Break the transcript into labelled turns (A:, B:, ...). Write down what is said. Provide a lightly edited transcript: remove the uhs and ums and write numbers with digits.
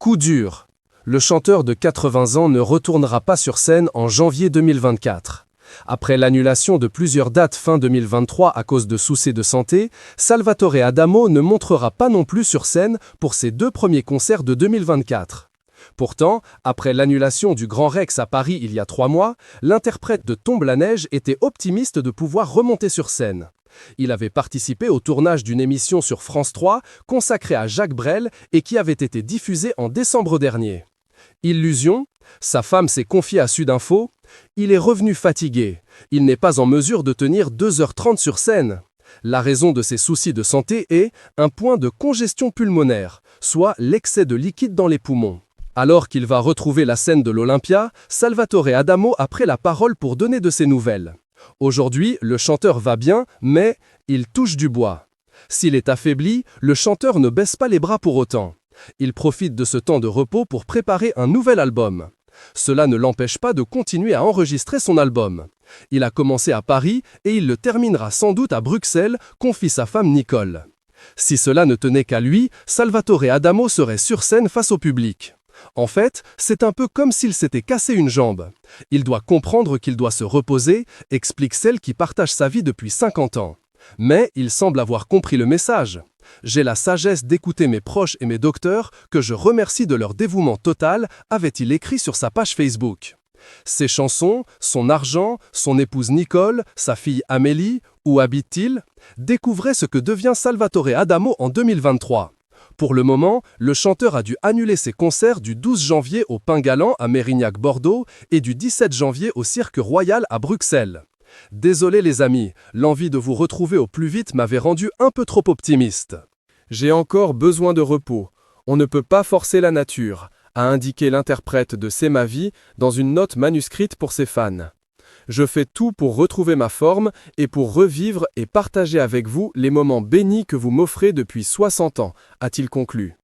A: Coup dur. Le chanteur de 80 ans ne retournera pas sur scène en janvier 2024. Après l'annulation de plusieurs dates fin 2023 à cause de soucis de santé, Salvatore Adamo ne montrera pas non plus sur scène pour ses 2 premiers concerts de 2024. Pourtant, après l'annulation du Grand Rex à Paris il y a 3 mois, l'interprète de Tombe la neige était optimiste de pouvoir remonter sur scène. Il avait participé au tournage d'une émission sur France 3 consacrée à Jacques Brel et qui avait été diffusée en décembre dernier. Illusion, sa femme s'est confiée à Sudinfo, il est revenu fatigué, il n'est pas en mesure de tenir 2h30 sur scène. La raison de ses soucis de santé est un point de congestion pulmonaire, soit l'excès de liquide dans les poumons. Alors qu'il va retrouver la scène de l'Olympia, Salvatore Adamo a pris la parole pour donner de ses nouvelles. Aujourd'hui, le chanteur va bien, mais il touche du bois. S'il est affaibli, le chanteur ne baisse pas les bras pour autant. Il profite de ce temps de repos pour préparer un nouvel album. Cela ne l'empêche pas de continuer à enregistrer son album. Il a commencé à Paris et il le terminera sans doute à Bruxelles, confie sa femme Nicole. Si cela ne tenait qu'à lui, Salvatore Adamo serait sur scène face au public. En fait, c'est un peu comme s'il s'était cassé une jambe. Il doit comprendre qu'il doit se reposer, explique celle qui partage sa vie depuis 50 ans. Mais il semble avoir compris le message. J'ai la sagesse d'écouter mes proches et mes docteurs, que je remercie de leur dévouement total, avait-il écrit sur sa page Facebook. Ses chansons, son argent, son épouse Nicole, sa fille Amélie, où habite-t-il? Découvrez ce que devient Salvatore Adamo en 2023. Pour le moment, le chanteur a dû annuler ses concerts du 12 janvier au Pain Galant à Mérignac-Bordeaux et du 17 janvier au Cirque Royal à Bruxelles. Désolé les amis, l'envie de vous retrouver au plus vite m'avait rendu un peu trop optimiste.
B: J'ai encore besoin de repos. On ne peut pas forcer la nature, a indiqué l'interprète de C'est ma vie dans une note manuscrite pour ses fans. Je fais tout pour retrouver ma forme et pour revivre et partager avec vous les moments bénis que vous m'offrez depuis 60 ans, a-t-il conclu.